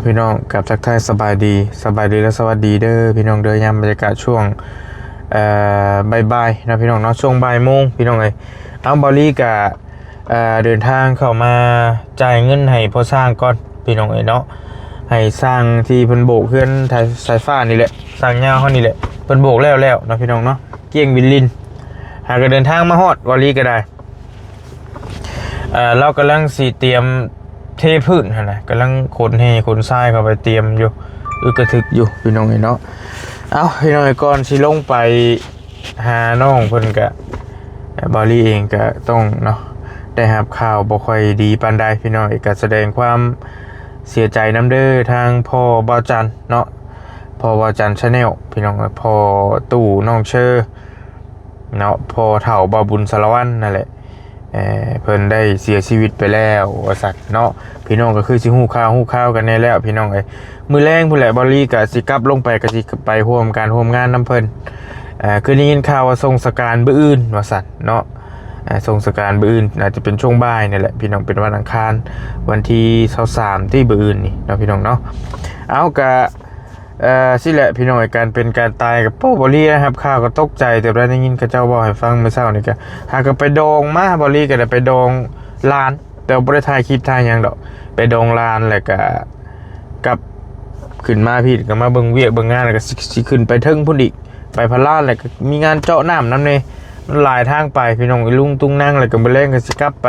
พี่น้องกับทักทายสบายดีและสวัสดีเด้อพี่น้องเด้อยามบรรยากาศช่วงบ่ายๆนะพี่น้องเนาะช่วงบ่ายโมงพี่น้องเลยบอลลี่กับเดินทางเข้ามาจ่ายเงินให้พอสร้างก่อนพี่น้องเนาะให้สร้างที่เพิ่นโบกเพื่อนสายฟ้านี่แหละสร้างยาวเฮานี่แหละเพิ่นโบกแล้วนะพี่น้องเนาะเกี้ยงวินลินหากเดินทางมาฮอดบอลลี่ก็ได้เรากำลังสิเตรียมเทพื้นนะกำลังขนทรายเข้าไปเตรียมอยู่กระทึกอยู่พี่น้องเนาะพี่น้องก่อนสิลงไปหาน้องเพิ่นกะบอลลี่เองก็ต้องเนาะได้รับข่าวบ่ค่อยดีปานใดพี่น้องก็แสดงความเสียใจน้ำเด้อทางพ่อบ่าวจันเนาะพ่อบ่าวจันชาแนลพี่น้องพ่อตู่น้องเชอเนาะพ่อเฒ่าบ่าวบุญสารวัตรนั่นแหละเพิ่นได้เสียชีวิตไปแล้วว่าสัตว์เนาะพี่น้องก็คือสิฮู้ข่าวกันแน่แล้วพี่น้องมื้อแรงพุ่นแหละบอลลี่ก็สิกลับลงไปก็สิไปร่วมงานนํเพิ่นคือได้ยินข่าวว่าทรงสการมื้ออื่นว่าสัตว์เนาะทรงสการมื้ออื่นอาจจะเป็นช่วงบ่ายนี่แหละพี่น้องเป็นวันอังคารวันที่23ที่มื้ออื่นนี่เนาะพี่น้องเนาะก็สิแหละพี่น้องการเป็นการตายกับพ่อบอลลี่นะครับข่าวก็ตกใจแต่ได้ยินเขาเจ้าบอกให้ฟังเมื่อเช้านี่ก็หากไปดองมาบอลลี่ก็ได้ไปดองลานแต่บ่ได้ถ่ายคลิปถ่ายหยังดอกไปดองลานแล้วก็กับขึ้นมาพี่ก็มาเบิ่งเวียกเบิ่งงานแล้วก็สิขึ้นไปเทิงพุ่นอีกไปพะลานแล้วก็มีงานเจาะน้ำนำนี่มันหลายทางไปพี่น้องลุงตุ้งนั่งแล้วก็บ่แลงก็สิกลับไป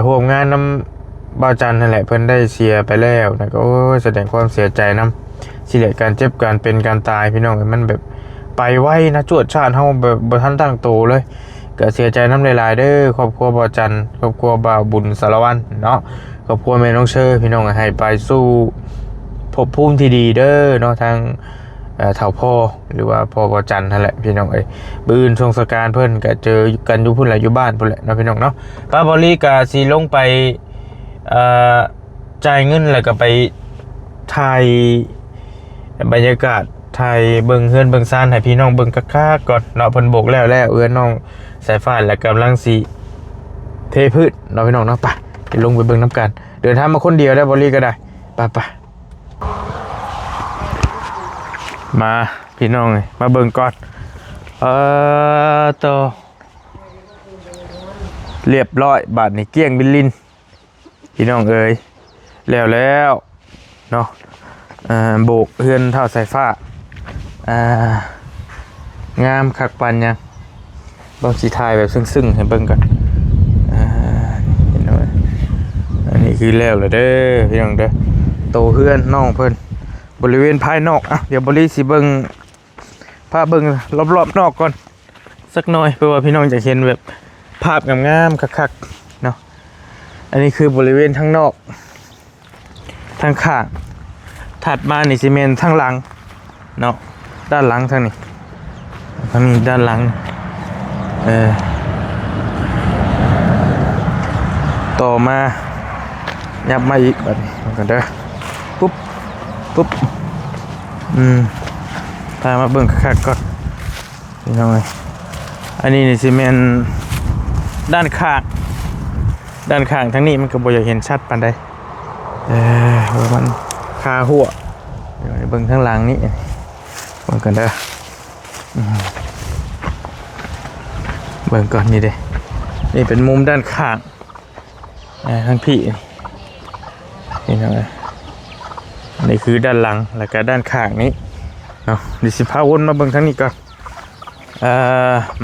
ร่วมงานนำบ่าวจันนั่นแหละเพิ่นได้เสียไปแล้วนะก็แสดงความเสียใจนำสิแหละการเจ็บการเป็นการตายพี่น้องมันแบบไปไวนะจวดชาติเฮาแบบบ่ทันตั้งโตเลยก็เสียใจนำหลายๆเด้อครอบครัวบ่าวจันครอบครัวบ่าวบุญสารวัตรเนาะครอบครัวแม่น้องเชอพี่น้องให้ไปสู่ภพภูมิที่ดีเด้อเนาะทางเฒ่าพ่อหรือว่าพ่อบ่าวจันนั่นแหละพี่น้องมื้ออื่นทรงสการเพิ่นก็เจอกันอยู่พุ่นแหละอยู่บ้านพุ่นแหละเนาะพี่น้องเนาะป้าบอลลี่ก็สิลงไปจ่ายเงินแล้วก็ไปถ่ายบรรยากาศถ่ายเบิ่งเฮือนเบิ่งซ่านให้พี่น้องเบิ่งคักๆก่อนเนาะเพิ่นโบกแล้วเอื้อน้องสายฟ้าแล้วกำลังสิเทพืชเนาะพี่น้องเนาะไปลงไปเบิ่งน้ำกันเดินทางมาคนเดียวได้บอลลี่ก็ได้ไปมาพี่น้องมาเบิ่งก่อนต่อเรียบร้อยบาทนี่เกี้ยงบินลินพี่น้องแล้วเนาะโบกเฮือนเท่าสายฟ้างามคักปันยังบางสีทายแบบซึ้งให้เบิ่งก่อนเห็นไหมอันนี้คือแล้วเด้อพี่น้องเด้อโตเฮือนน้องเพิ่นบริเวณภายนอกเดี๋ยวบริสิเบิ่งภาพเบิ่งรอบๆนอกก่อนสักหน่อยเพื่อว่าพี่น้องจะเห็นแบบภาพงามๆคักๆเนาะอันนี้คือบริเวณทั้งนอกทางข้างถัดมานี่ซีเมนทางหลังเนาะด้านหลังทางนี้ด้านหลังต่อมายับมาอีกแบบนี้กันเด้อปุ๊บพามาเบิ่งคักๆก่อนนี่น้องอันนี้นี่ซีเมนด้านข้างทั้งนี้มันก็บ่อยากเห็นชัดปานใดมันคาหัวเดี๋ยวเบิ่งข้างหลังนี้เบิ่งกันเด้อเบิ่งก่อนนี่เด้นี่เป็นมุมด้านข้างทางพี่นี่นะนี่คือด้านหลังแล้วก็ด้านข้างนี้เนาะดิสิพาวนมาเบิ่งทางนี้ก่อน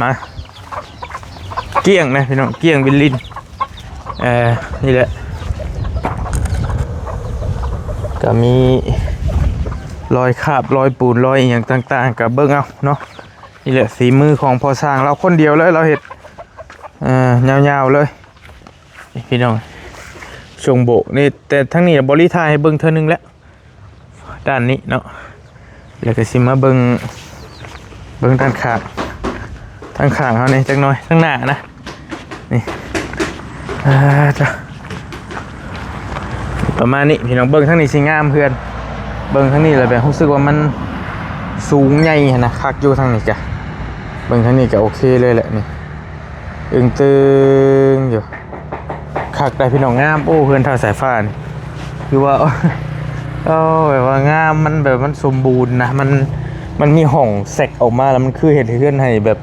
มาเกี้ยงนะพี่น้องเกี้ยงบินลินนี่แหละก็มีรอยคราบรอยปูนรอยอย่างต่างๆกับเบิ้งเอาเนาะนี่แหละฝีมือของพอสร้างเราคนเดียวเลยเราเห็ดยาวๆเลยพี่น้องชงโบนี่แต่ทั้งนี้บริทายให้เบิ้งเท่านึงแล้วด้านนี้เนาะแล้วก็สิมาเบิ้งด้านข้างทางข้างเขาเนี่ยจังน้อยข้างหน้านะนี่ประมาณนี้พี่น้องเบิ้งทั้งนี้สิงามเพื่อนเบิ้งทั้งนี้เลยแบบรู้สึกว่ามันสูงใหญ่นะคักอยู่ทางนี้จ้ะเบิ้งทั้งนี้ก็โอเคเลยแหละนี่ตึงอยู่คักได้พี่น้องงามโอ้เพื่อนท่าสายฟ้านี่ คือว่าแบบว่างามมันแบบมันสมบูรณ์นะมันมีห้องแซกออกมาแล้วมันคือเห็ดให้เพื่อนให้แบบ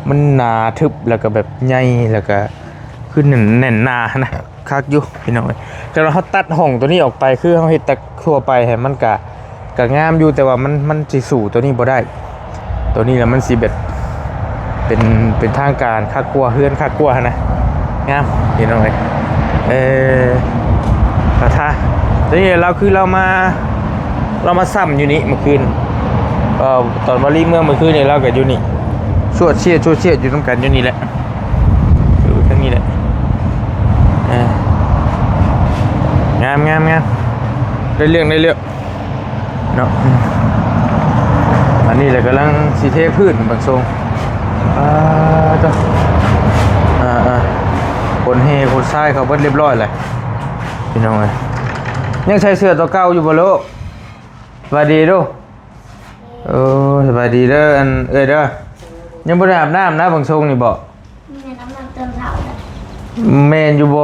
มันหนาทึบแล้วก็แบบใหญ่แล้วก็คือแน่นหนานะคักอยู่พี่น้องแต่เราเขาตัดห้องตัวนี้ออกไปคือเขาเห็ดตะทั่วไปให้มันกะงามอยู่แต่ว่ามันสิสู่ตัวนี้บ่ได้ตัวนี้แล้วมันสิแบบเป็นทางการคักกลัวเฮือนคักกลัวนะงามพี่น้องกระทะทีนี้เรามาซ้ำอยู่นี่เมื่อคืนตอนวารีเมื่อคืนเนี่ยเรากับอยู่นี่ชวดเชี่ยอยู่ตรงกันอยู่นี่แหละอยู่ทั้งนี้แหละงามได้เรื่องเนาะอันนี้แหละกำลังสีเทพื้นบางทรงคนเฮคนทรายเขาเบิดเรียบร้อยเลยพี่น้องเลยยังใช้เสื้อตัวเก่าอยู่บ่ลูกสวัสดีดูสบายดีเด้อเด้อยังบ่ได้อาบน้ำนะบางทรงนี่บ่แม่น้ำมันเติมเท้าเลยแม่นอยู่บ่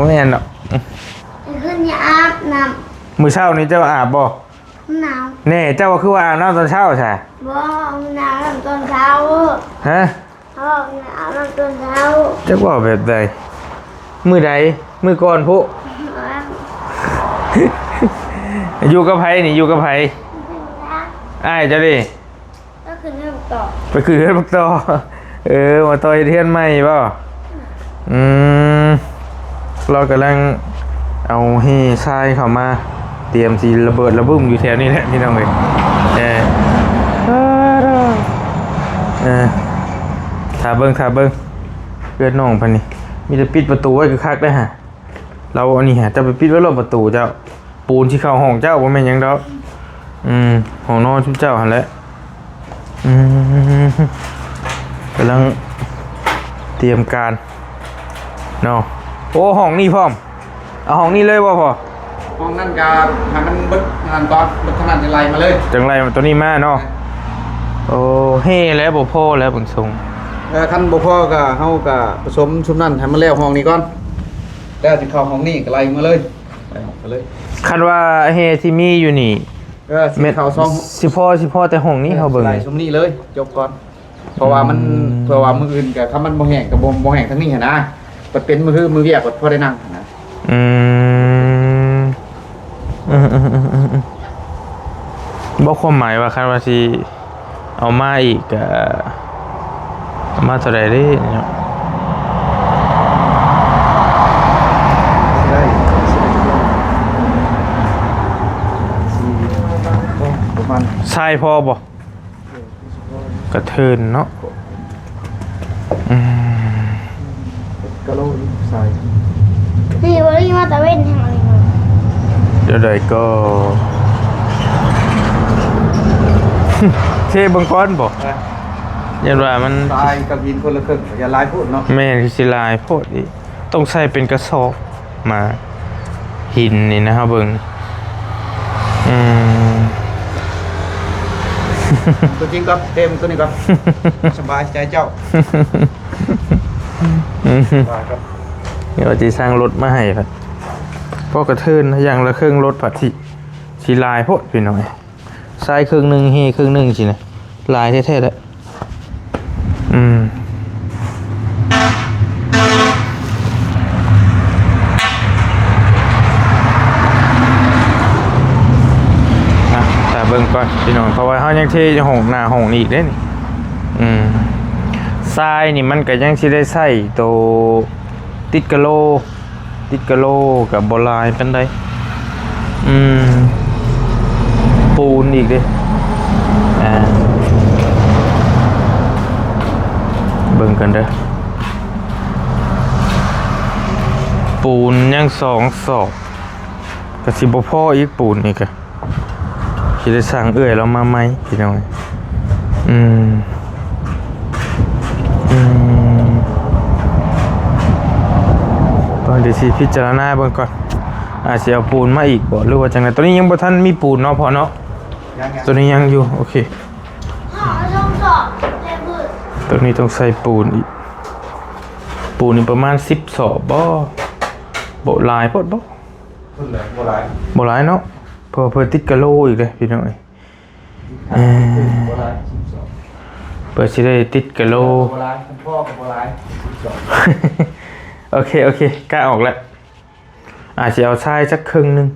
แม่นเนาะขึ้นอย่าอาบน้ำมื้อเช้านี้เจ้าอาบบ่หนาวแน่เจ้าคือว่าอาบน้ำตอนเช้าใช่บ่หนาวตอนเช้าฮะอาบน้ำตอนเช้าจะว่าแบบใดมื้อใดมื้อก่อนพุอยู่กับไผนี่อยู่กับไผอ้ายเจ้าดิก็คือเรื่องต่อไปคือเรื่องต่อมาต่อเทียนใหม่ป่ะเรากำลังเอาเฮทรายเข้ามาเตรียมสีระเบิดระบึ้มอยู่แถวนี้แหละพี่น้องเลยถ้าเบิ้งเกิดน้องพันนี่มีแต่ปิดประตูไว้คือคักได้ฮะเราอันนี้ฮะจะไปปิดไว้รอบประตูเจ้าปูนที่เข้าห้องเจ้าว่าไม่ยังดอกห้องนอนชุดเจ้าหันแหละกำลังเตรียมการเนาะโอ้ห้องนี่พร้อมเอาห้องนี้เลยว่าพอห้องนั่นกับทางนั้นบึ้ดงานตอนบึ้ดขนาดจะไล่มาเลยจังไรตัวนี้มาเนาะโอ้เฮ่แล้วบ่พ่อแล้วบุญทรงคันบ่พ่อก็เฮาก็ผสมชุดนั้นให้มันแล้วห้องนี้ก่อนแล้วจะเข้าห้องนี้ก็ไล่มาเลยไปห้องไปเลยคันว่าเฮ่ที่มีอยู่นี่เม็ดเข้าซองสิพ่อแต่ห้องนี้เฮาเบิ่งไล่ชุดนี้เลยจบก่อนเพราะว่ามื้ออื่นก็ถ้ามันบ่แห้งก็บ่แห้งทั้งนี้หั่นนะมันเป็นมือเวียกก็พอได้นั่งนะบอกความหมายว่าคันว่าสิเอามาอีกมาเท่าไรได้เนาะใช่พอบ่กระเทินเนาะกะโลใส่นี่วันนี้มาตะเวนทางอะไรมาเดี๋ยวใดก็เทบังก้อนบ่ยันว่ามันลายกับหินคนละครึ่งอย่าลายพูดเนาะแม่คือสิลายโพดอีต้องใส่เป็นกระสอบมาหินนี่นะครับเบิ่งตัวจริงก็เต็มตัวนี้ก็สบายใจเจ้าเดี๋ยวจะสร้างรถมาให้ครับพอกระเทินอย่างละเครื่องรถผัดที่สีลายโพดพี่น้อยทรายเครื่องหนึ่งเฮเครื่องหนึ่งสินะลายแท้ๆแล้วแต่เบิ่งก่อนพี่น้องเพราะว่าเขายังเทห้องหน้าห้องนี้อีกได้นี่ทรายนี่มันก็ยังสิได้ใส่โตติดกะโลกับโบราณเป็นได้ปูนอีกดิเบิ่งกันเด้อปูนยัง2 ศอกก็สิบ่พออีกปูนอีกอะสิได้สั่งเรามาไหมพี่น้องเดี๋ยวสิพิจารณาเบิ่งก่อนอาจจะเอาปูนมาอีกบ่หรือว่าจังไดตัวนี้ยังบ่ทันมีปูนเนาะพอเนาะตัวนี้ยังอยู่โอเคตัวนี้ต้องใส่ปูนอีกปูนนี่ประมาณ10 ศอกบ่ โบหลายโพดบ่ พุ่นเลยโบราณ บ่หลายเนาะเพอเพิ่นติดกะโลอีกเด้พี่น้องเอ้ย โบราณ เปิดสิได้ติดกะโล โบราณคุณพ่อกับโบราณ โอเคโอเคกล้าออกแล้วอาจจะเอาทรายสักครึ่งหนึง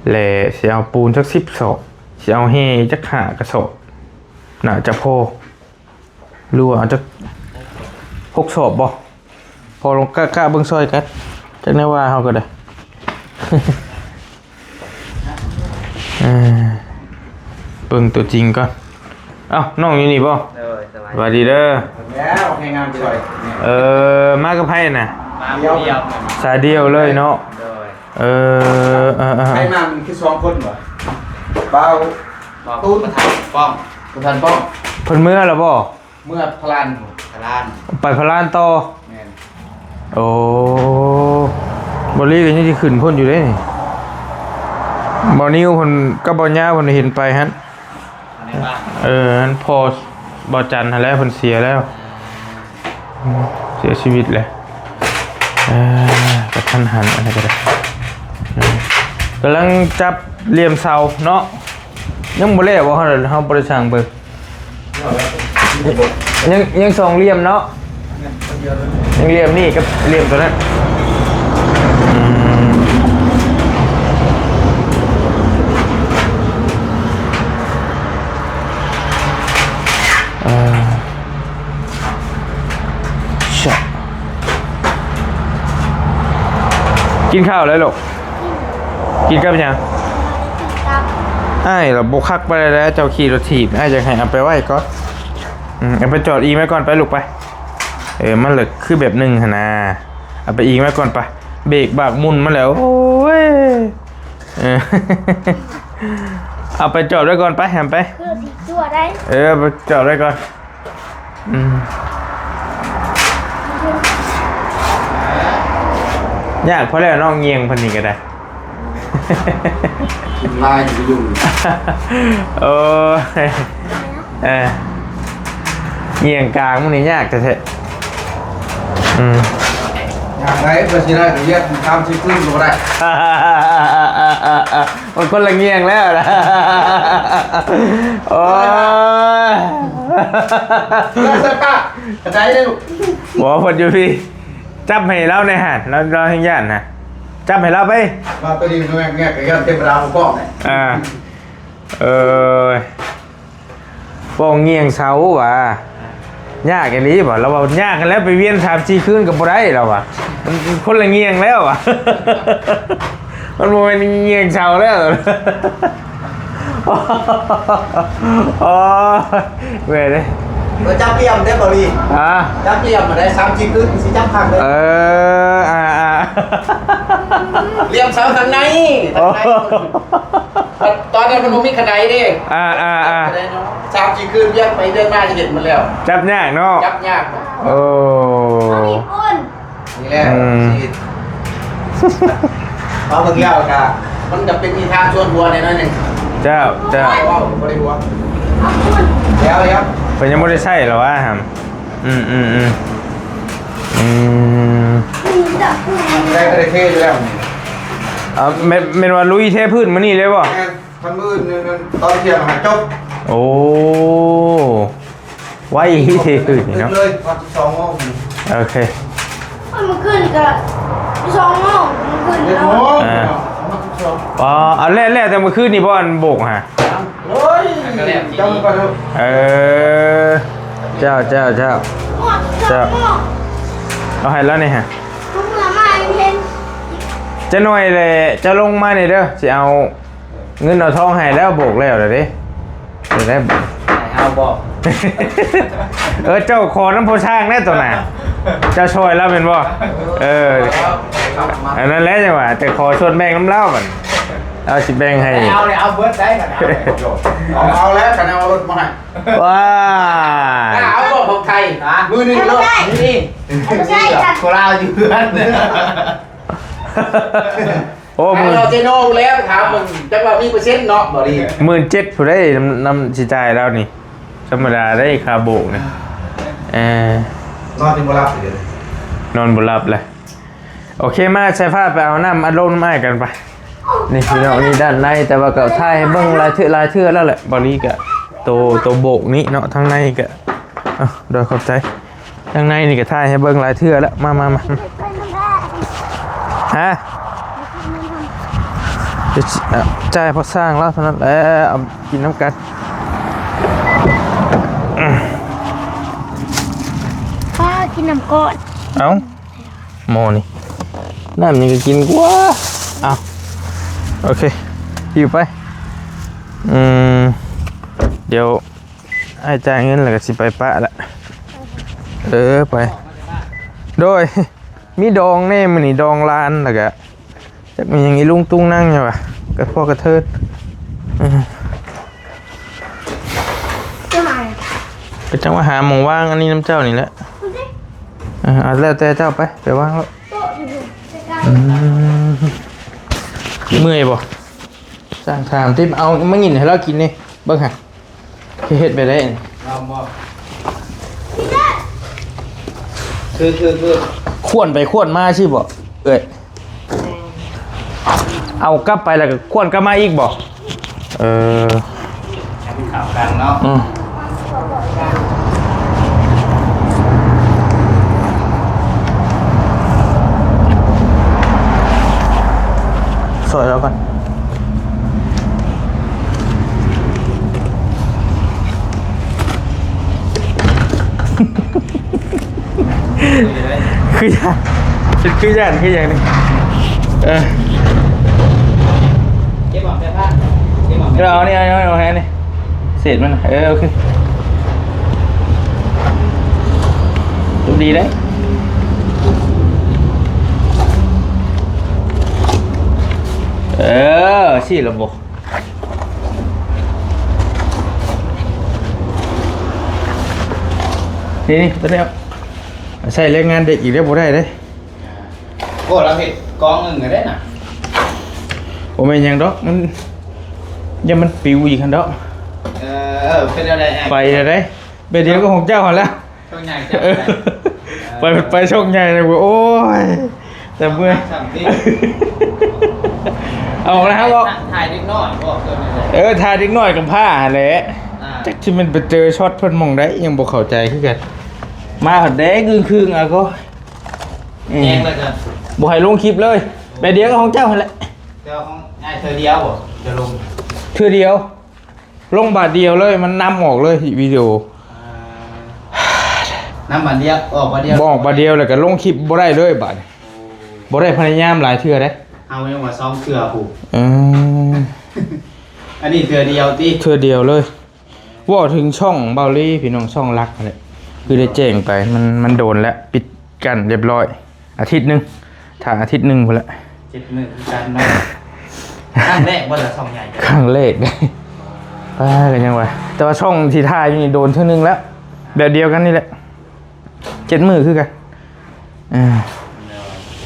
แหล่สิเอาปูนสัก10ศอกสิเอาเฮจัก5กระสอบน่าจะพอรู้ว่าเอาจัก6ศอกบ่พอลงกล้าเบิ่งซอยกันจักแน่ว่าเฮาก็ได้ เบิ่งตัวจริงก่อนเอ้าน้องอยู่นี่บ่สวัสดีเด้อ แล้วให้งานไปเลย มากับไผน่ะ มาเดียว สายเดียวเลยเนาะให้มามันคือ2คนเหรอเบาตูนประธานป้อมประธานป้อม เพิ่นเมื่อแล้วบ่ เมื่อพลาน ไปพลานต่อ แม่น โอ้บ่ลีก็ยังสิขึ้นพุ่นอยู่เด้นี่บ่นิวเพิ่นกับบ่ย่าเพิ่นเห็นไปหั่นอันพอบ่จันทร์หั่นแหล้วเพิ่นเสียแล้วเสียชีวิตแล้วกระทันหันอะไรก็ได้กำลังจับเหลี่ยมเสาเนาะยังบ่แล้วบ่เฮาบ่ได้สั่งเบิ่งยังสองเหลี่ยมเนาะยังเหลี่ยมนี่กับเหลี่ยมตัวนั้นกินข้าวเลยลูกกินกับยังอ้ายเราบุกคักไปแล้วเจ้าขี่รถถีบอ้ายจะให้เอาไปไว้ก่อนเอาไปจอดอีไว้ก่อนไปลูกไปมันเหลือคือแบบหนึ่งหนะเอาไปอีไว้ก่อนไปเบรกบากมุนมาแล้วโอ้ยเอาไปจอดไว้ก่อนไปแฮมไป คือติดตัวได้ ไปจอดไว้ก่อนยากเพราะแล้วน้องเงียงพันนี้ก็ได้ ลายอยู่ โอ้เงียงกลางมันนี่ยากแต่เถอะอย่างไรเพื่อที่ได้เรียกทำที่ขึ้นก็ได้ มันคนละเงียงแล้วนะโอ้ย เสื้อป้ากระจายได้ลูก บอกพออยู่พี่จับให้เราในหันเราให้ญาตินะจับให้เราไป มาตัวนี้มันแง่กับยันเทพดาวก้องเนี่ยป้องเงียงเสาว่ะยากกันนี้บ่เราบอกยากกันแล้วไปเวียน3-4คืนกับบ่ได้เราว่ะมันคนละเงียงแล้วว่ะ มันบ่เป็นเงียงเสาแล้วโอ้เว้ยเลย จับเลี่ยมได้บริจับเลี่ยมมาได้3-4คืนสิจับพักเลยเลี่ยมเสาทางในตอนนั้นมันมีขนาดดิ3-4คืนเรียกไปเดินมาจะเห็นมันแล้วจับยากเนาะจับยากโอ้นี่แหละเอาเมื่อกี้เอาค่ะมันจะเป็นมีทางชวนหัวในนั้นหนึ่งเจ้าบริหัวแล้วเป็นยังไม่ได้ใช่หรอวะฮัมได้ก็ได้เทอยู่แล้วเมนว่าลุยเทพื้นมานี่เลยป่ะทันมืดตอนเที่ยงหาจบโอ้ไว้เทพื้นเนาะเลยตอน2 โมงโอเคมันขึ้นกับ2 โมงมันขึ้นแล้วเอาแร่แต่เมื่อคืนนี่บอลโบกฮะเฮ้ยเจ้าก่อนเจ้าเอาให้แล้วนี่ฮะจะหน่อยเลยจะลงมาเนี่ยเด้อจะเอาเงินเอาทองให้แล้วโบกแล้วเดี๋ยวได้เอาบอก เจ้าขอน้ำโพช่างแน่ตัวน่ะเจ้าช่วยแล้วเป็นบ่อันนั้นแล้วจังหวะแต่ขอชวนแบ่งน้ำเล่าก่อนเอาสิแบ่งให้เอาเบิร์ดได้กันเอาแล้วกันเอารถมาให้ว้าเอาบอกของไทยมือหนึ่งรถนี่โคราชอยู่เพื่อนโอ้มือเราเจโน่แล้วถามมึงจะว่ามี%เนาะบ่ดี17,000ผู้ได้นำสิจ่ายแล้วนี่ธรรมดาได้คาโบกนี่นอนที่บ่รับเลยนอนบ่หลับเลย โอเคมาใช้ผ้าไปเอาน้ำอัดลมน้ำไม้กันไปนี่พี่น้องนี่ด้านในแต่ว่าก็ถ่ายให้เบิ่งลายเทื่อแล้วแหละบริกะตัวโบกนี้เนาะทางในก็โดยขอบใจทางในนี่ก็ถ่ายให้เบิ่งลายเทื่อแล้วมาฮะจ่ายพอสร้างแล้วเท่านั้นแหละเอากินน้ำกัน พ่อกินน้ำก้อน เอ้าโมนี่น้ำนี่ก็กินกว่าเอาโอเคอยู่ไปเดี๋ยวให้จ่ายเงินแล้วก็สิไปปะละไปโดยมีดองแน่มันนี่ดองลานแล้วก็จะมีอย่างนี้ลุงตุ้งนั่งไงวะกระพอกระเทิด จะมา ก็จังว่าหาหมองว่างอันนี้น้ำเจ้านี่แหละแล้วแต่เจ้าไปว่างแล้ว โต๊ะอยู่ใกล้ เมื่อยบ่สร้างถามที่เอามากินให้เรากินนี่เบิ่งฮะเฮ็ดไปได้ เราบ่คือขวนไปขวนมาใช่บ่เอ้ยเอากลับไปแล้วก็ขวนกลับมาอีกบ่ข่าวกลางเนาะสวยแล้วก่อนคืออย่างนี้เก็บหมอนเสื้อผ้าเก็บหมอน เอาเนี่ยเอาแฮนี่เศษมันโอเคดูดีได้ชี้ระบบนี่ตัวนี้ใส่แรงงานเด็กอีกแล้วบ่ได้เด้ โอ้เราเห็ดกองหนึ่งก็ได้น่ะ โอ้ไม่ยังดอกมันยังมันปิวอีกคันดอกเป็นอะไร ไปเลยได้ไปเดียวก็ของเจ้าหันแล้ว ช่วงใหญ่เจ้าไปช่องใหญ่เลยโอ้ยแต่เมื่อเอานะครับบอกถ่ายนิดหน่อยบอกถ่ายนิดหน่อยกับผ้าแหละจักที่มันไปเจอช็อตเพิ่นมองได้ยังบ่เข้าใจคือกันมาแดงคืนอ่ะก็แดงเลยจ้ะบ่ให้ลงคลิปเลยไปเดียวก็ของเจ้าหั่นแหละเจ้าของง่ายเธอเดียวบ่จะลงเธอเดียวลงบาทเดียวเลยมันนำออกเลยวิดีโอน้ำบาทเดียวออกบาทเดียวบอกบาทเดียวแล้วก็ลงคลิปบ่ได้เลยบาทบ่ได้พยายามหลายเทื่อได้เอายังว่า2เทื่อผูกอันนี้เทื่อเดียวติเทื่อเดียวเลยว่าถึงช่องเบาลี่พี่น้องช่องรักอะไรคือได้แจ้งไปมันโดนแล้วปิดกันเรียบร้อยอาทิตย์นึงถ้าอาทิตย์นึงพอละ7 มื้อกันเนาะครั้งแรกบ่ล่ะช่องใหญ่ครั้งแรกกันยังวะแต่ว่าช่องที่ถ่ายนี่โดนเท่านึงแล้วแบบเดียวกันนี่แหละ7 มื้อคือกัน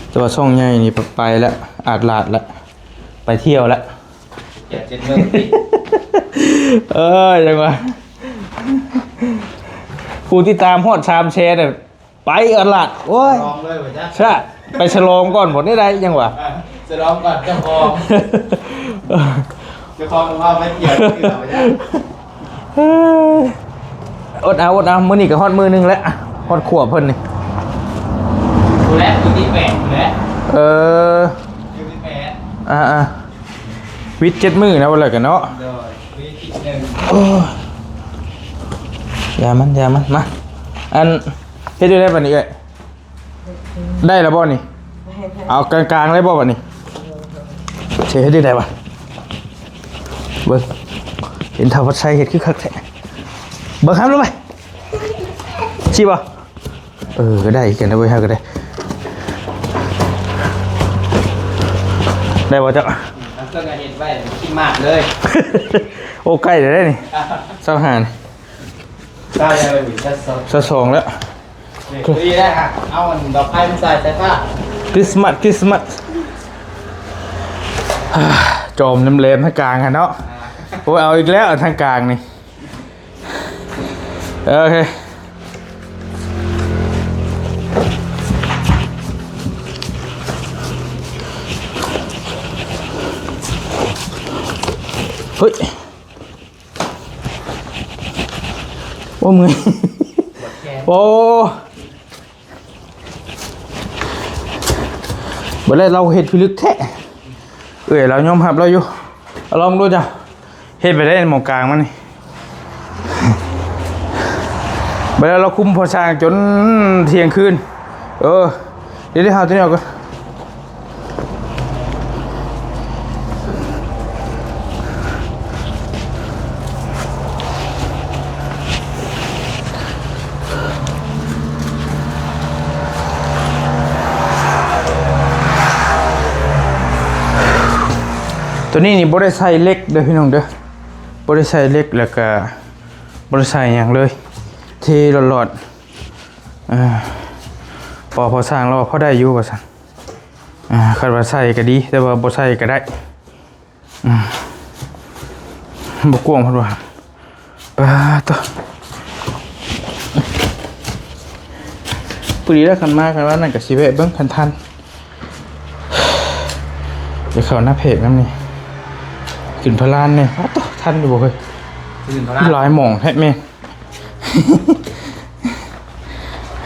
แต่ว่าช่องใหญ่นี่ไปแล้วอาจลาดแล้วไปเที่ยวแล้ว7 มื้อจังวะผู้ที่ตามฮอด3 แชร์เนี่ยไปอาจลาดโอ้ยลองเลยว่าจ้ะใช่ไปฉลองก่อนผลได้ยังวะฉลองก่อนเจ้าของว่าไม่เกี่ยวคือเราจ้ะอดเอามื้อนี้ก็ฮอดมื้อนึงแล้วฮอดขวบเพิ่นนี่ดูแลอยู่ที่8แล้วอยู่ที่8วิทย์7 มื้อนะว่าแล้วกันเนาะวิทย์1อย่ามันมาอันเฮ็ดได้บัดนี้เอ้ยได้แล้วบ่นี่เอากลางๆได้บ่บัดนี้เฮ็ดได้บ่เบิ่งเห็นทวัชชัยเฮ็ดคือคักแท้เบิ่งครับลงไปชิบ่ก็ได้กันนะเว้ยฮะก็ได้บ่จ๊ะก็เห็นไว้กินมากเลยโอ้ใกล้ได้นี่เจ้าหานได้เลยจะ2แล้วดีได้ค่ะเอาดอกไม้มาใส่ผ้าคริสต์มาสจมน้ำเลมทางกลางค่ะเนาะโอ้เอาอีกแล้วทางกลางนี่โอเค เฮ้ยโอ้มือโอ้บ่ได้เราเฮ็ดพิลึกแท้เรายอมรับเราอยู่เอาลองดูจ้ะเฮ็ดไปได้หมองกลางมันนี่บ่ได้เราคุมพอสร้างจนเที่ยงคืนเดี๋ยวหาตัวนี้ออกก่อนตัวนี้นี่บ่ได้ใส่เล็กเด้อพี่น้องเด้อบ่ได้ใส่เล็กแล้วก็บ่ได้ใส่หยังเลยเทหลอดพอสร้างแล้วพอได้อยู่ว่าซั่นคันว่าใส่ก็ดีแต่ว่าบ่ใส่ก็ได้บ่กว้างเพิ่นว่าปาตปุรีแล้วคันมาคันว่านั่นก็สิแวะเบิ่งคันทันเดี๋ยวเข้าหน้าเพจนำนี่ขึ้นพลานเนี่ยทันอยู่บ่เฮ้ยหลายหม่องแท้แม่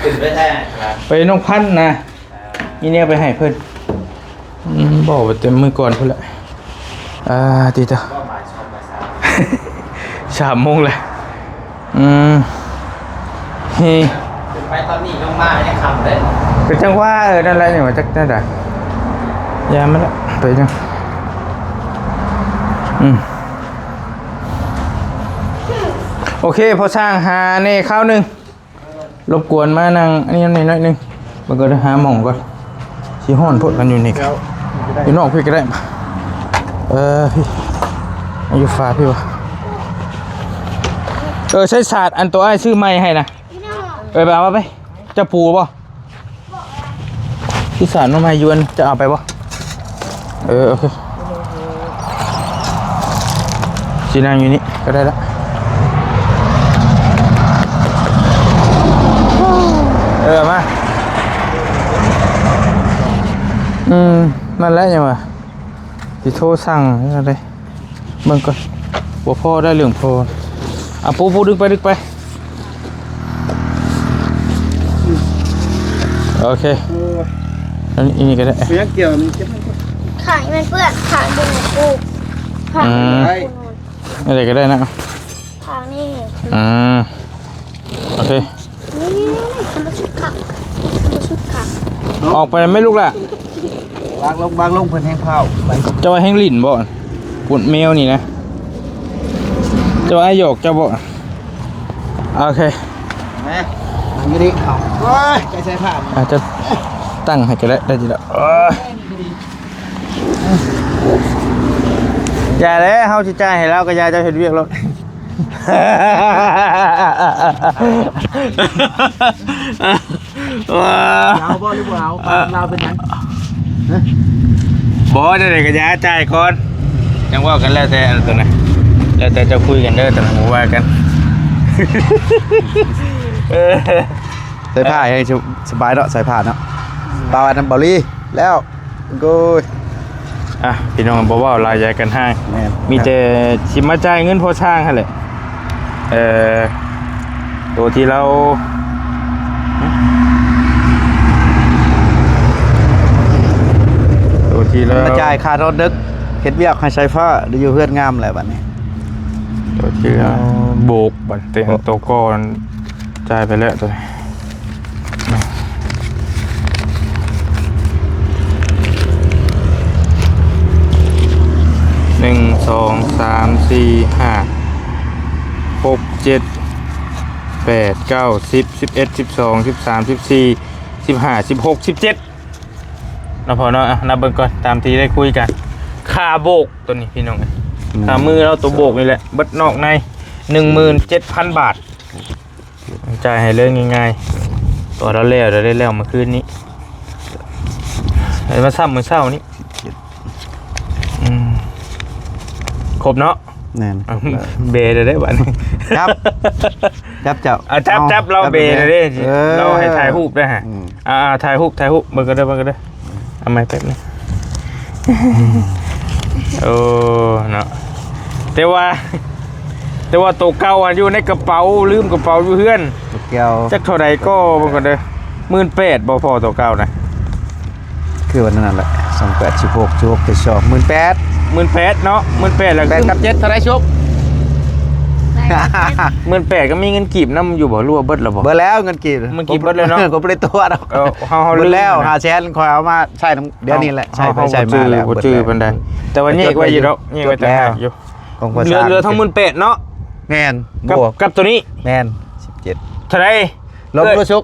ขึ้นไปแท้ไปน้องพันธุ์นะนี่เนี่ยไปให้เพิ่นบอกว่าเต็มมือก่อนเพิ่นแหละดีจ้ะ3 โมงเลยเฮ้ไปตอนนี้ลงมาเนี่ยคำเลยก็จังว่านั่นแหละเนี่ยว่าจักนั่นแหละยามันละไปจังโอเคพอสร้างหาเน่ข้าวหนึ่งรบกวนมานั่งอันนี้หน่อยนึงมันก็ได้หาหม่องก่อนสีห้อนพดกันอยู่นี่ครับอยู่นอกพี่ก็ได้พี่อยู่ฟ้าพี่วะใช้ศาสตร์อันตัวไอ้ชื่อไม้ให้นะไปเอาไปจะปูป่ะที่ศาสตร์น้องไม้ยวนจะเอาไปป่ะโอเคสีนางอยู่นี่ก็ได้ละมานั่นแหละยังวะที่โทรสั่งอะไรเบิ่งก่อนบ่พอได้เรื่องพอปูดึกไปโอเคอันนี้ก็ได้เรื่องเกี่ยวมันขายมันเปื้อนขายบนกูขายอะไรก็ได้นะขายนี่โอเคนี่ทำชุดขับออกไปไม่ลูกละบางลงเพิ่นแห้งเผาจะว่าแห้งลิ่นบ่ปุ่นแมวนี่นะจะว่าหยกจะบ่โอเคแม่อันนี้เอาโอ้ยใจใส่ผ่านอาจจะตั้งให้กันได้จีละอย่าเลยเฮาสิจ่ายให้เราก็อย่าจะเฮ็ดเวียกแล้วเราบ่หรือเปล่าเราเป็นนั้นบ่ได้ก็อย่าจ่ายก่อนจังว่ากันแล้วแต่ตัวน่ะแล้วแต่จะคุยกันเด้อแต่บ่ว่ากันใส่ผ้าให้สบายเนาะใส่ผ้าเนาะบ่าวน้ำบ่ลี่แล้วกูพี่น้องบ่ว่าลายใหญ่กันให้มีแต่สิมาจ่ายเงินพอสร้างหั่นแหละตัวที่เราจ่ายค่ารถดึกเฮ็ดเวียกให้ใช้ฟ้าได้อยู่เฮือนงามแหละบัดนี้ตัวที่โบกบัดเต็มตัวก้อนจ่ายไปแล้วตัว1 2 3 4 5 6 7 8 9 10 11 12 13 14 15 16 17นะพอเนาะนับเบิ่งก่อนตามที่ได้คุยกันค่าโบกตัวนี้พี่น้องค่ามือเราตัวโบกนี่แหละเบิดนอกใน 17,000 บาทจ่ายให้เรื่องง่ายๆตัวเราแล้วได้แล้วเมื่อคืนนี้มาซ้ำมื้อเช้านี้ครบเนาะเบได้บัดนี้จับเจ้าจับเราเบได้เราให้ถ่ายรูปได้ฮะถ่ายรูปเบิ่งกันได้เอาไม้แป๊บนึงโอ้เนาะ แต่ว่าตัวเก่าอยู่ในกระเป๋าลืมกระเป๋าอยู่เฮือน เกี่ยว จักเท่าใดก็บ่ก็เด้อ18,000บ่พอตัวเก่านะ คือวันนั้นแหละ28 16 17 18,000เนาะ18,000แล้ว 8กับ7เท่าไรชุบ 18,000ก็มีเงินกีบนำอยู่บ่รั่วเบิดแล้วบ่ เบิดแล้วเงินกีบ มันกีบเบิดเลยเนาะ ก็บ่ได้ตัวดอก เฮา เบิ ลื ด ม แล้ว นะ 5แสนคอยเอามาใช้เดี๋ยวนี้แหละใช้ไปใช้มาแล้ว บ่จื้อปานใดแต่ว่าแยกไว้อยู่ดอกแยกไว้ต่างหากอยู่ ของภา เห ษา ลือทั้ง18,000เนาะ แม่น กับบ วก กับตัวนี้ แม่น17 เท่าไหร่ ลบด้วยชุบ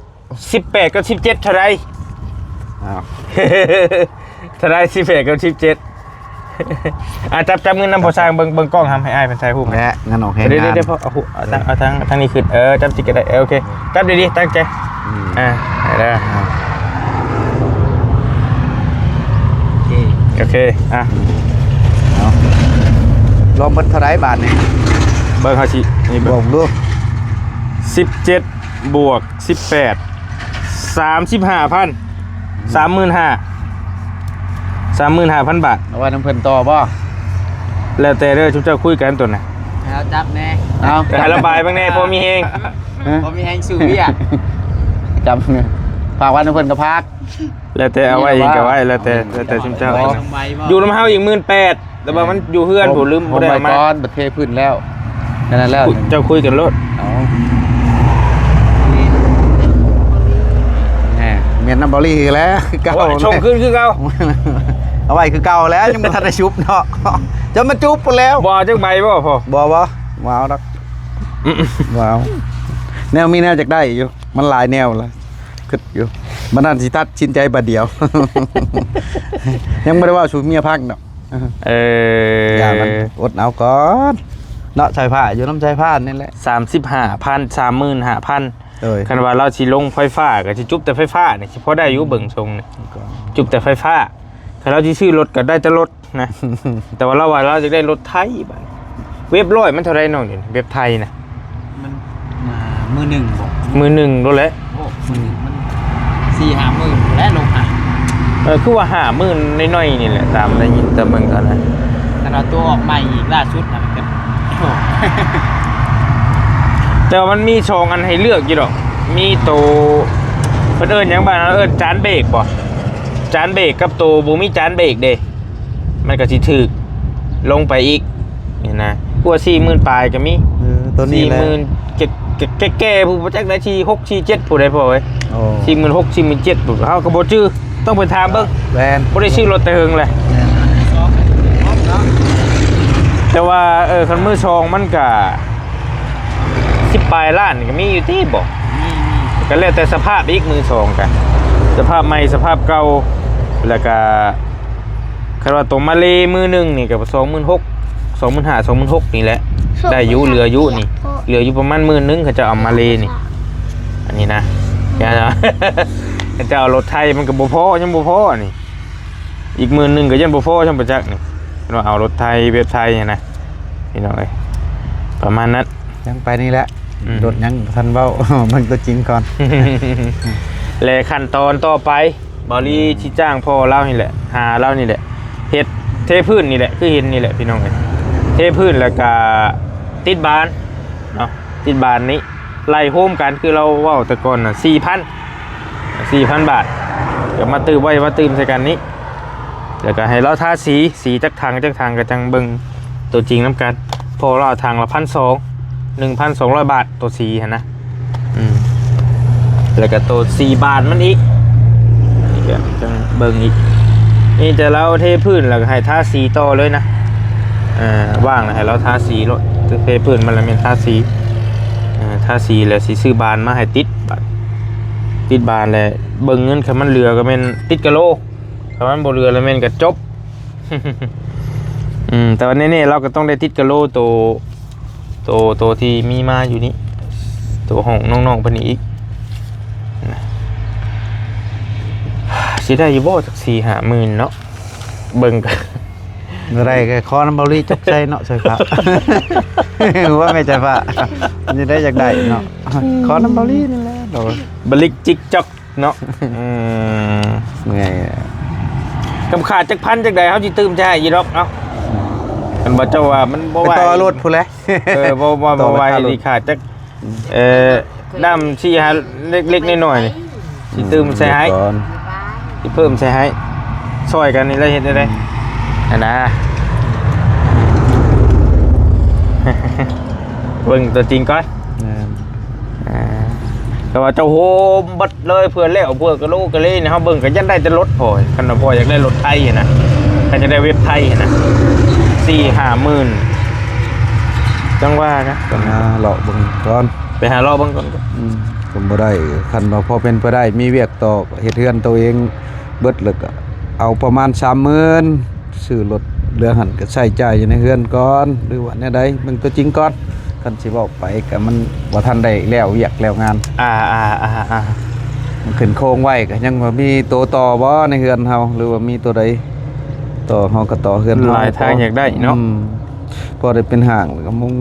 18กับ17เท่าไหร่ อ้าว เท่าไหร่18กับ17จับเงินนำพอสร้างเบิ่งกล้องทำให้อ้ายเป็นถ่ายรูปไหม แม่งั้นออกแฮง เดี๋ งาน ยวพอเอาทางนี้ขึ้นจับจิกก็ได้โอเคจับดีๆตั้งใจได้โอเคเอาลองเบิดเท่าไรบาทนี่ เบิ่งเขาสินี่ บ เบิ่ อง กดู 17บวก18 35,000 35,000 บาท เอาไว้น้ำเพิ่นต่อบ่ แล้วแต่เด้อชุบเจ้าคุยกันตัวน่ะ แล้วจับแน่ เอา ให้ระบายบ้างแน่พอมีเฮง ผมมีแหงสูบอ่ะ จำเนี่ยฝากไว้น้ำเพิ่นก็พัก แล้วแต่เอาไว้อีกก็ไว้แล้วแต่ชุบเจ้าอยู่น้ำเฮาอีก18,000แต่ว่ามันอยู่เฮือนผมลืม ผ บ่ ม ได้ ไป เอามา ก่อนประเทศพื้นแล้วนั่นแล้ว เจ้าคุยกันโลด เอาแหมเมียนน้ำบอลลี่คือแล้วคือเก่า ชมขึ้นคือเก่า เอาไว้คือเก่าแล้วยังไม่ทันได้ชุบเนาะจะมาจุบไปแล้ว บ่จักใบบ่พอ บ่ว้าวดักว้าวแนวมีแนวจากได้อยู่มันหลายแนวละคิดอยู่มันนั่นสิตัดชินใจบัดเดียว ยังไม่ได้ว่าชูเมียพักเนาะ อย่ามันอดเอาก่อนเนาะชายผ้าอยู่น้ำชายผ้านี่แหละ 35,000 35,000 เอ้ย คันว่าเราสิลงไฟฟ้าก็สิจุบแต่ไฟฟ้านี่สิพอได้อยู่เบิ่งทรงนี่จุบแต่ไฟฟ้าคันเราสิซื้อรถก็ได้แต่รถนะ แต่ว่าเราจะได้รถไทยบัดเว็บร้อยมันเท่าไรน้องนี่เว็บไทยนะ มันมือหนึ่งบอก มือหนึ่งรถแหละ โอ้มือหนึ่งมัน4-5 หมื่นและลงหา คือว่า50,000น้อยๆนี่แหละตามได้ยินแต่เบิ่งกันนะ แต่เราตัวออกใหม่อีกล่าสุดนะมันก็โอ้ แต่ว่ามันมีช่องอันให้เลือกอยู่ดอกมีโตเพิ่นเอิ้นหยังบ้านเอิ้นจานเบรกบ่จานเบรกกับโตบ่มีจานเบรกเด้มันก็สิถึกลงไปอีกนี่นะกว่า40,000ปลายก็มี ตัวนี้แหละ 40,000แก่ๆผู้บ่จักได้46 47ผู้ใดพอเว้ย โอ้ 46 47ผู้เฮาก็บ่ชื่อต้องไปถามเบิ่ง แวน บ่ได้ชื่อรถแต่เฮิงแหละแต่ว่าคันมือชองมันก็10ปลายล้านก็มีอยู่ที่บ่ก็แล้วแต่สภาพอีกมือชองกันสภาพใหม่สภาพเก่าแล้วก็คันว่าตรงมาเลมือหนึงนี่ก็26,000 25,000 26,000นี่แหละได้อยู่เหลืออยู่นี่เหลืออยู่ประมาณ10,000นึงเขาจะเอามาเลนี่อันนี้นะอย่านะ เขาจะเอารถไทยมันก็บ่พอยังบ่พอนี่อีก10,000นึงก็ยังบ่พอจังบ่จักนี่เราเอารถไทยเว็บไทยเนี่ยนะพี่น้องเอ้ยประมาณนั้น ยังไปนี่แหละ อืม โดดยังทันเบ้า มันตัวจริงก่อน และขั้นตอนต่อไปบริที่จ้างพ่อเล่านี่แหละหาเล่านี่แหละเฮ็ดเทพื้นนี่แหละคือเห็นนี่แหละพี่น้องเอ้ยเทพื้นแล้วก็ติดบานเนาะติดบานนี้ไล่โฮมกันคือเราเว้าแต่ก่อนน่ะ 4,000 บาทเดี๋ยวมาตื้อไว้มาตื้มใส่กันนี้แล้วก็ให้เราทาสีจักทางก็จังเบิ่งตัวจริงน้ำกันพอเราเอาทางละ1,200 บาทตัวสีหั่นนะแล้วก็ตัว4 บาทมันอีกนี่ก็จังเบิ่งอีกนี่จะเราเทพื้นแล้วก็ให้ทาสีต่อเลยนะว่างแล้วให้เราทาสีรถเทพื้นมันแล้วแม่นทาสีทาสีแล้วสิซื้อบานมาให้ติดบานแล้วเบิ่งเงินคันมันเหลือก็แม่นติดกะโลคันมันบ่เหลือแล้วแม่นก็จบ แต่ว่าแน่ๆเราก็ต้องได้ติดกะโลตัวที่มีมาอยู่นี่ตัวห้องน้องๆเพิ่นนี่อีกสิได้อยู่บ่จัก 4-5 หมื่นเนาะเบิ่งกัน เมื่อไรก็คอน้ำเบาลี่จกใจเนาะใช่ครับ ว่าไม่ใจป่ะมันจะได้จากใดเนาะคอน้ำเบาลี่นี่แหละโดน บลิกจิกจอกเนาะ เมื่อย กำขาดจักพันจักใดเฮาสิตื่มใจอีดอกเนาะ นบ่เจ้าว่ามันบ่ ไป ไหว ต่อรถพุ่นแหละ บ่ไหวดีขาดจักน้ำชี้หาเล็กๆน้อยๆนี่สิตื่มใส่ให้ ก่อน สิเพิ่มใส่ให้ซอยกันนี่แล้วเฮ็ดได้อันนะ เบิ่งตัวจริงก่อน แม่น แต่ว่าเจ้าโหมบัดเลยเพื่อนแล้วเพื่อนกระโลกระเล่นี่เฮาเบิ่งก็ยันได้แต่รถพอยคันว่าพออยากได้รถไทยนะคันจะได้เว็บไทยนะ4-5 หมื่นจังว่านะ ก็หาเลาะเบิ่งก่อน ไปหารอเบิ่งก่อน ก็บ่ได้คันว่าพอเป็นไปได้มีเวียกต่อเฮ็ดเฮือนตัวเองเบิดแล้วก็เอาประมาณ 30,000ซื้อรถเรือหันก็ใช้จ่ายอยู่ในเฮือนก่อนหรือว่าแนวใดเบิ่งตัวจริงก่อนคันสิบอกไปก็มันบ่ทันได้แล้วเวียกแล้วงาน มันขึ้นโครงไว้ก็ยังว่ามีตัวต่อบ่ในเฮือนเฮาหรือว่ามีตัวใดต่อเฮาก็ต่อเฮือนเฮา หลายทางอยากได้เนาะ พอได้เป็นห้างแล้วก็มุง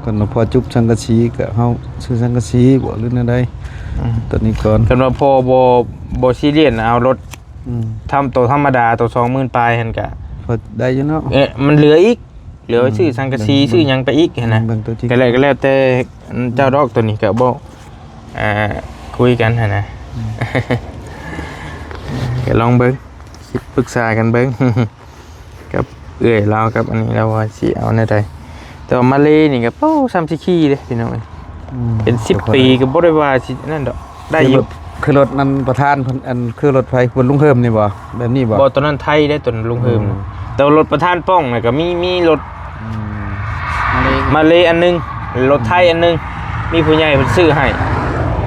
กันพอจุบสังกะสีก็เฮาซื้อสังกะสีบ่หรือแนวใดตัวนี้ก่อน คันว่าพอบ่ซีเรียสเอารถทำตัวธรรมดาตัว 20,000 ปลายหั่นก็ พอได้อยู่เนาะ มันเหลืออีกเหลือไว้ซื้อสังกะสีซื้อหยังไปอีกหั่นนะ เบิ่งตัวจริง ก็แล้วแต่เจ้าดอกตัวนี้ก็บ่คุยกันหั่นนะ ก็ลองเบิ่งคิดปรึกษากันเบิ่ง กับเอื้อยเรากับอันนี้เราว่าสิเอาแนวใดแต่ว่ามาเลนี่ก็เป้า3 4ขี้เด้พี่น้องเอ้ยเป็น10 ปีก็บ่ได้ว่าสินั่นดอกได้อยู่ คือรถนั้นประธานเพิ่นอันคือรถไฟเพิ่นลุงเฮิมนี่บ่แบบนี้บ่ บ่ตอนนั้นไทยได้ตอนลุงเฮิมน่ะแต่ว่ารถประธานป้องน่ะก็มีรถมาเลอันนึงรถไทยอันนึงมีผู้ใหญ่เพิ่นซื้อให้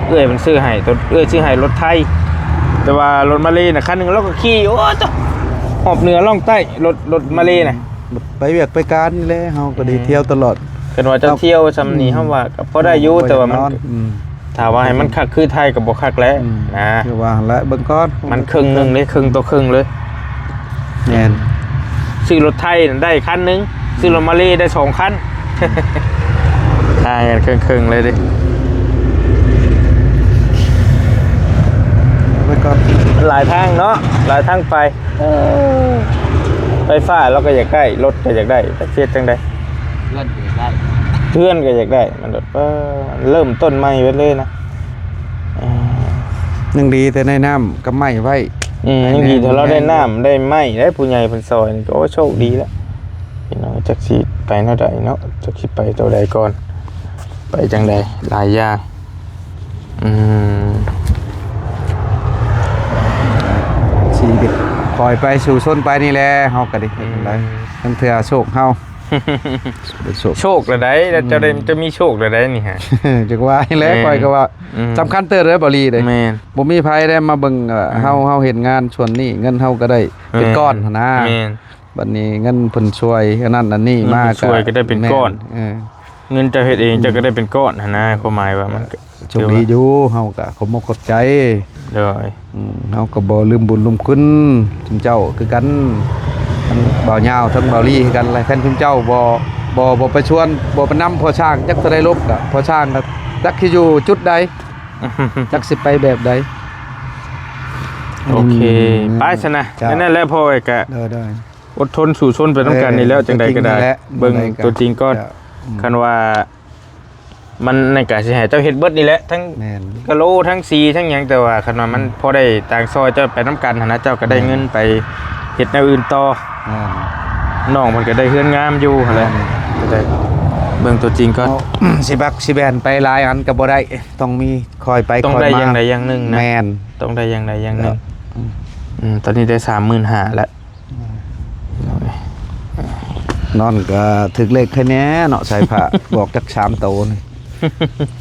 เอื้อยเพิ่นซื้อให้ตัวเอื้อยซื้อให้รถไทยแต่ว่ารถมาเลน่ะคันนึงเราก็ขี่โอ้จ้ะหอบเหนือล่องใต้รถมาเลน่ะ ไปเวียกไปการนี่แหละเฮาก็ได้เที่ยวตลอด กันว่าจะเที่ยวซำนี้เฮาว่าก็พอได้อยู่แต่ว่ามัน ถ้าว่าให้มันคักคือไทยก็บ่คักแล้วนะ คือว่าหั่นละเบิ่งก่อน มันครึ่งหนึงเลยครึ่งต่อครึ่งเลย แม่น ซื้อรถไทยน่ะได้คันนึงซื้อรถมาเลได้2คัน ทายกันครึ่งๆเลยดิ ไปก่อน หลายทางเนาะหลายทางไปไฟฟ้าเราก็อยากได้รถก็อยากได้แต่เฮ็ดจังได๋ เพื่อนอยู่ได้ เพื่อนก็อยากได้มันแบบเริ่มต้นใหม่ไว้เลยนะ ยังดีแต่ในน้ำกับไม้ไว้ ยังดีถ้าเราได้น้ำได้ไม้ได้ผู้ใหญ่เพิ่นซอยนี่ก็โอ้โชคดีแล้วพี่น้องจักสิไปเท่าใดเนาะจักสิไปเท่าใดก่อนไปจังใดหลายอย่างชีวิตปล่อยไปสู่ชนไปนี่แหละเฮาก็ได้เป็นไรทั้งเทื่อโชคเฮาโชค โชคระใดแล้วจะมีโชคระใดนี่ฮะ จักว่าให้แล้วปล่อยก็ว่าสำคัญเติบเลยบ่ลีเด้ แม่น บ่มีไผได้มาเบิ่งเฮาเฮ็ดงานส่วนนี้เงินเฮาก็ได้เป็นก้อนหั้นนะ แม่น บัดนี้เงินเพิ่นช่วยอันนั้นอันนี้มา เงินเพิ่นช่วยก็ได้เป็นก้อน แม่ เงินจะเฮ็ดเองจะก็ได้เป็นก้อนหั่นนะความหมายว่ามันก็ โชคดีอยู่เฮาก็ขอบมกขอบใจ เด้อ เฮาก็บ่ลืมบุญลืมคุณทุมเจ้าคือกันทั้งบ่าวยาวทั้งบ่าวลี่คือกันหลายแฟนทุมเจ้าบ่ไปชวนบ่ไปนำพ่อช้างจักเท่าใดลบก็พ่อช้างก็จักสิอยู่จุดใดจักสิไปแบบใด โอเคไปซะนะ จ้ะ นั่นแหละพ่อไอ้กะ ได้ อดทนสู่ชนไปต้องกันนี่แล้วจังใดก็ได้ เบิ่งตัวจริงก่อนคันว่ามันในกะสิให้เจ้าเฮ็ดเบิดนี่แหละทั้ง แม่น กะโลทั้งซีทั้งหยังแต่ว่าคันว่ามันพอได้ต่างซอยเจ้าไปนํกันหั่นนะเจ้าก็ได้เงินไปเฮ็ดแนวอื่นต่อ แม่น น้องมันก็ได้เฮือนงามอยู่หั่นแหละก็ได้เบิ่งตัวจริงก่อน เอา สิบักสิแบนไปหลายอันก็บ่ได้ต้องมีคอยไป ต้อง คอย ได้ มา อย่างใดอย่างหนึ่งนะ แม่น ต้องได้อย่างใดอย่างหนึ่งตอนนี้ได้35,000แล้ว นอนก็ถึกเลขแค่นี้เนาะใส่ผ้า บอกจัก3โตนี่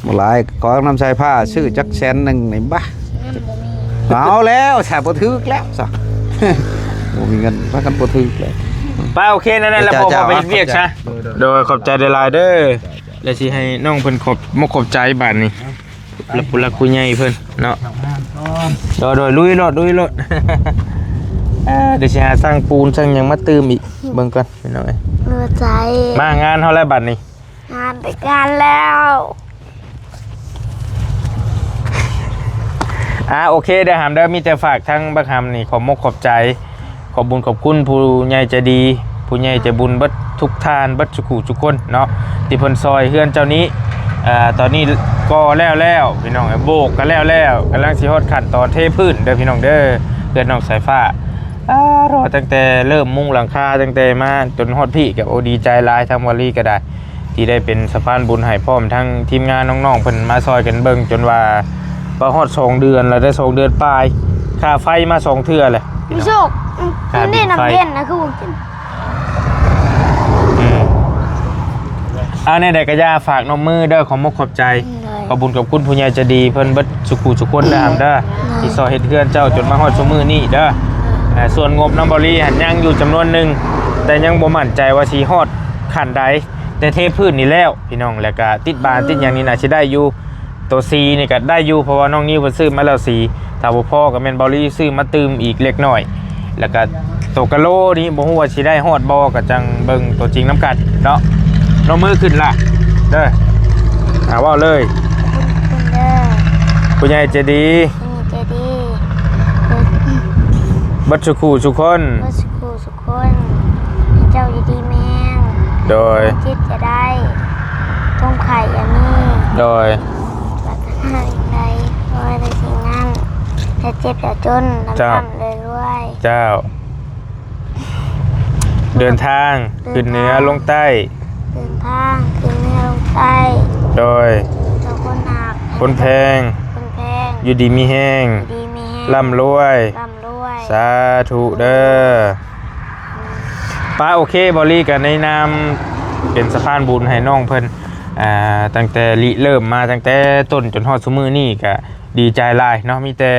บ่หลายขอน้ำใส่ผ้าซื้อจักแสนหนึงนี่บ้าเอาแล้วแสบบ่ถึกแล้วซะ บ่มีเงินพากันบ่ถึกแล้ว ไปโอเคนั่นแหละแล้วพอไปเรียกซะโดยขอบใจหลายๆเด้อแล้วสิให้น้องเพิ่นขอบใจบาดนี้แล้วผู้หลักผู้ใหญ่เพิ่นเนาะโดยลุยรถ เดี๋ยวสิหาสร้างปูนสร้างหยังมาเติมอีกเบิ่งก่อนพี่น้องเอ้ย เหลือใจ มางานเฮาแล้วบัดนี้ งานแต่งานแล้ว โอเคเดี๋ยวหามเด้อมีแต่ฝากทั้งบักหามนี่ขอบใจขอบบุญขอบคุณผู้ใหญ่ใจดีผู้ ผู้ใหญ่ใจบุญเบิดทุกทานเบิดสุขุทุกคนเนาะที่เพิ่นซอยเฮือนเจ้านี้ตอนนี้ก็แล้วพี่น้องโบกก็แล้วกำลังสิฮอดขั้นตอนเทพื้นเด้อพี่น้องเด้อเฮือนน้องสายฟ้ารอตั้งแต่เริ่มมุงหลังคาตั้งแต่มาจนฮอดพี่กับโอดีใจหลายทางวอลลี่ก็ได้ที่ได้เป็นสะพานบุญให้พร้อมทั้งทีมงานน้องๆเพิ่นมาซอยกันเบิ่งจนว่าฮอด2เดือนแล้วได้2เดือนปลายค่าไฟมา2เทื่อเลย มีโชคมันนี่น้ำเย็นนะคือผมกิน ในใดก็ย่าฝากน้องมือเด้อขอมกขอบใจขอบบุญกับคุณผู้ใหญ่ใจดีเพิ่นเบิดสุขุสุขคนเด้อเด้อที่ซอยเฮ็ดเฮือนเจ้าจนมาฮอดซุมื้อนี้เด้อส่วนงบน้ำบริหันยังอยู่จำนวนหนึ่งแต่ยังบ่มั่นใจว่าสิฮอดขั้นใดแต่เทพื้นนี่แล้วพี่น้องแล้วก็ติดบานติดอย่างนี้น่าสิได้อยู่ตัว C นี่ก็ได้อยู่เพราะว่าน้องนิวเพิ่นซื้อมาแล้ว C ถ้าบ่พอก็แม่นบริซื้อมาเติมอีกเล็กน้อยแล้วก็ตัวกะโลนี่บ่ฮู้ว่าสิได้ฮอดบ่ก็จังเบิ่งตัวจริงนํกันเนาะน้องมือขึ้นล่ะเด้อว่าเลย คุณเด้อ ผู้ใหญ่ใจดี คุณเจดี บัดสุขุสุขคน เมื่อสักครู่สุกคนเจ้าดีแมง โดย จิตจะได้ต้มไข่อันนี้ โดย ปรารถนาอย่างใดขอให้ได้สิ่งนั้นจะเจ็บจะจนลำบากเลยรวย เจ้า เดินทางขึ้นเหนือลงใต้ เดินทางขึ้นเหนือลงใต้ โดย เจ้าคนหนัก คนแพง คนแพง อยู่ดีมีแห้ง ดีมีแห้ง ร่ำรวย ร่ำรวย สาธุเด้อป้าโอเคบอลลี่กันในนามเป็นสะพานบุญให้น้องเพิ่นตั้งแต่ริเริ่มมาตั้งแต่ต้นจนฮอดซุมื้อนี้ก็ดีใจหลายเนาะมีแต่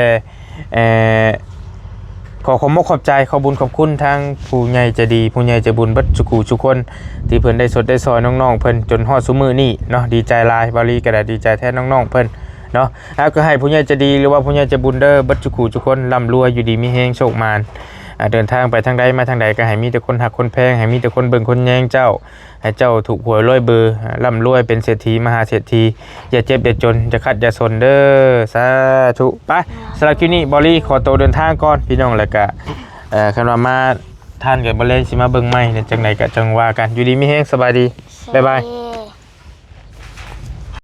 ขอมกขอบใจขอบุญขอบคุณทางผู้ใหญ่ใจดีผู้ใหญ่ใจบุญเบิดสุขุทุกคนที่เพิ่นได้สดได้ซอยน้องๆเพิ่นจนฮอดซุมื้อนี้เนาะดีใจหลายบอลลี่ก็ได้ดีใจแทนน้องๆเพิ่นเนาะแล้วก็ให้ผู้ใหญ่ใจดีหรือว่าผู้ใหญ่ใจบุญเด้อเบิดสุขุทุกคนร่ำรวยอยู่ดีมีแฮงโชคมานเดินทางไปทางใดมาทางใดก็ให้มีแต่คนหักคนแพงให้มีแต่คนเบิ่งคนแยงเจ้าให้เจ้าถูกหวยรวยเบอร์ร่ำรวยเป็นเศรษฐีมหาเศรษฐีอย่าเจ็บอย่าจนจะขัดอย่าสนเด้อสาธุไปสำหรับคลิปนี้บอลลี่ขอตัวเดินทางก่อนพี่น้องแล้วก็คันว่ามาท่านกับบอลเล่นสิมาเบิ่งใหม่จังไดก็จังว่ากันอยู่ดีมีแฮงสบายดีบ๊ายบาย